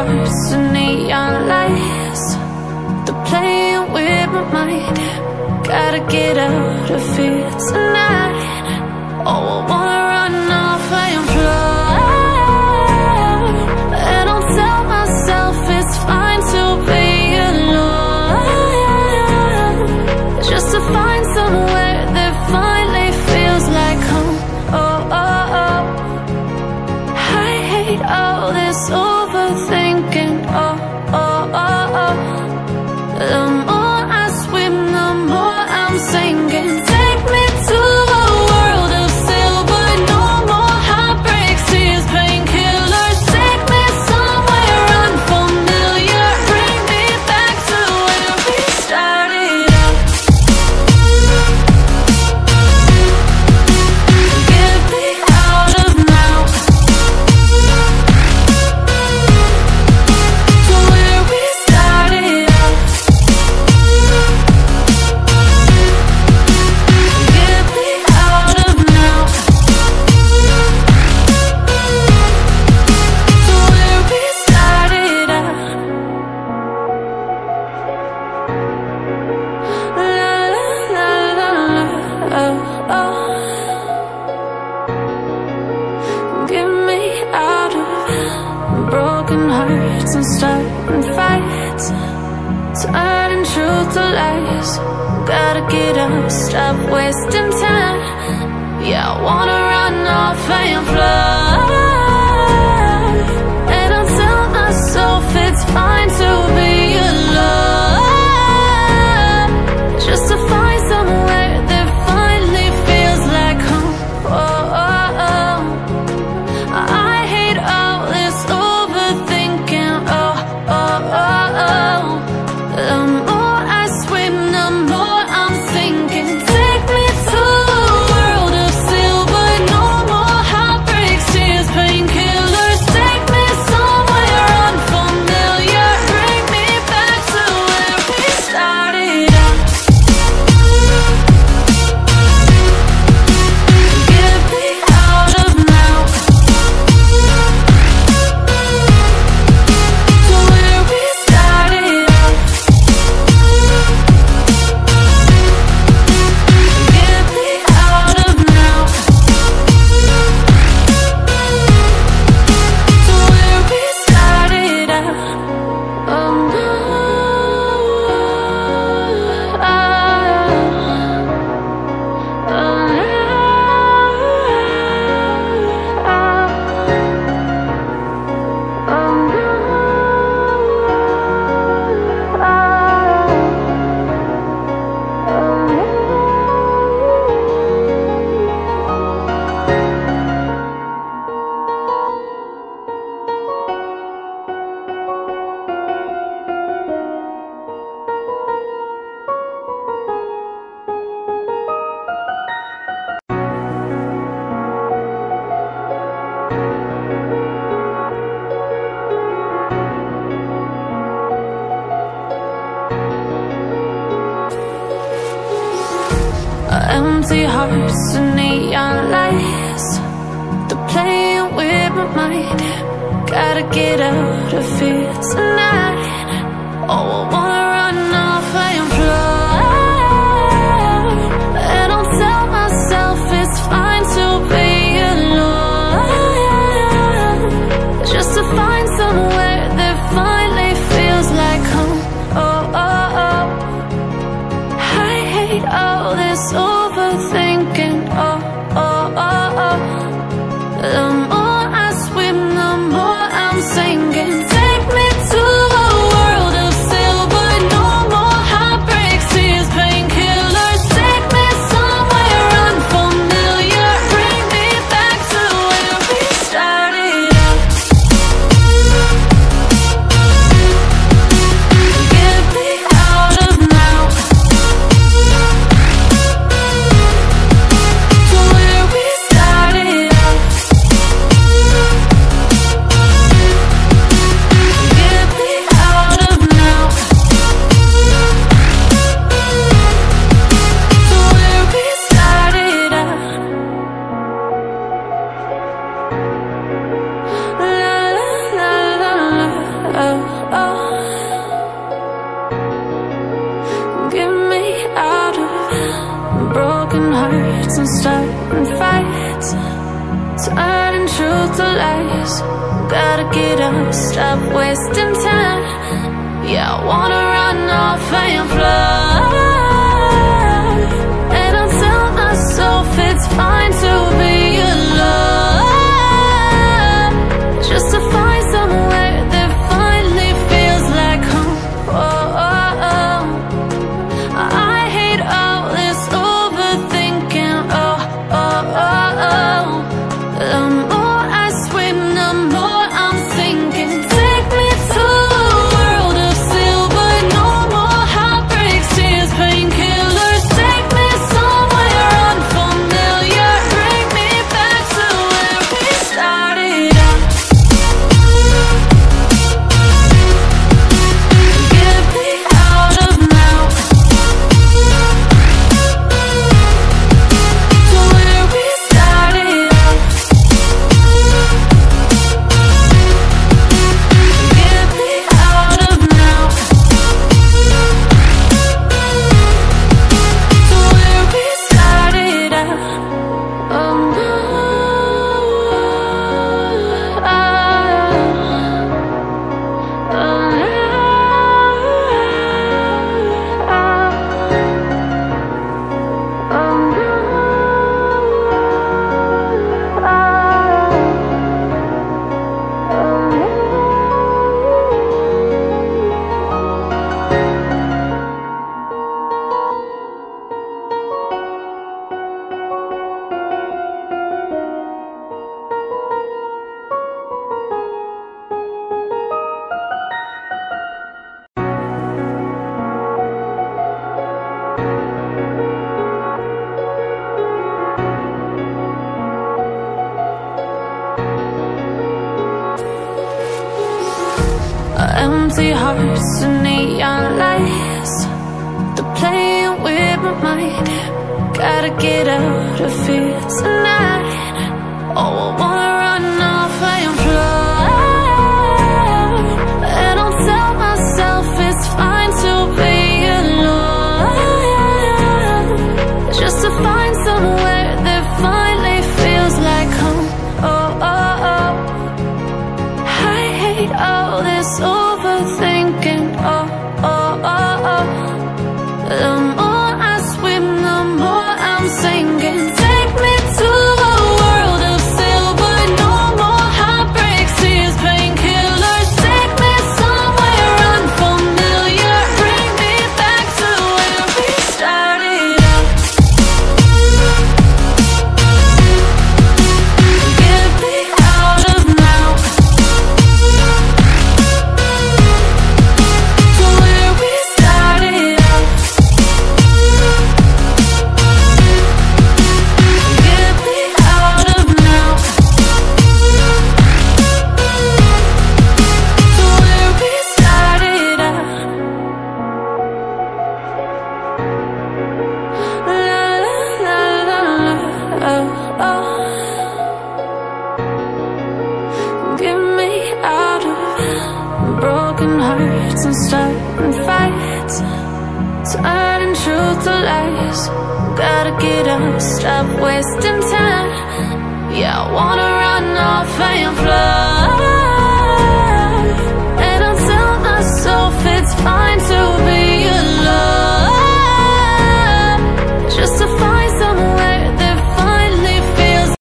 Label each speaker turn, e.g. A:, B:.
A: hearts and neon lights, they're playing with my mind. Gotta get out of here tonight. Oh, I wanna run off and fly, and I'll tell myself it's fine to be alone, just to find somewhere that finally feels like home. Oh, oh, oh. I hate all this overthinking. Oh, oh, oh, oh. The more I swim, the more I'm sinking. Take me to a world of silver, no more heartbreaks, tears, painkillers. Take me somewhere unfamiliar, bring me back to where we started out. Get me out of now, to where we started out. Get me out of now, to where we started out. La la la la la, oh, oh. Get me out of broken hearts and starting fights, turning truth to lies. Gotta get up, stop wasting time. Yeah, I wanna run off and fly, and I'll tell myself it's fine to be alone, just to find somewhere that finally feels like home. Oh, oh, oh. I hate all this overthinking. Oh, oh, oh, oh. The more I swim, the more I'm sinking. Take me to a world of silver, no more heartbreaks, tears, painkillers. Take me somewhere unfamiliar, bring me back to where we started out. Get me out of now, to where we started out. Get me out of now, to where we started out. Oh no, empty hearts and neon lights, they're playing with my mind. Gotta get out of here tonight. Oh, I wanna run off and fly, and I'll tell myself it's fine to be alone, just to find somewhere that finally feels like home. Oh, oh, oh. I hate all this overthinking. Oh, oh, oh, oh. The more I swim, the more I'm sinking. Take me to oh, oh. Get me out of broken hearts and starting fights, turning truth to lies. Gotta get up, stop wasting time. Yeah, I wanna run off and fly. And I tell myself it's fine to be alone, just to find somewhere that finally feels like home. Oh, oh, oh. I hate all this overthinking. Oh, oh, oh, oh. The more I swim, the more I'm sinking. Take me to a world of silver, no more heartbreaks, tears, painkillers. Take me somewhere unfamiliar, bring me back to where we started out. Get me out of now, to where we started out. Get me out of now, to where we started out. Oh no, empty hearts and neon lights, they're playing with my mind. Gotta get out of here tonight. Oh, I wanna run off and fly. And I'll tell myself it's fine to be alone, just to find somewhere that finally feels like home. Oh, oh, oh. I hate all this overthinking. Oh, oh, oh, oh. The more I swim, the more I'm sinking. Take me to a world of silver, no more heartbreaks, tears, painkillers. Take me somewhere unfamiliar, bring me back to where we started out. Get me out of now, to where we started out. Get me out of now, to where we started out. La la la la la, oh, oh. Get me out of broken hearts and starting fights, turning truth to lies. Gotta get up, stop wasting time. Yeah, I wanna run off and fly.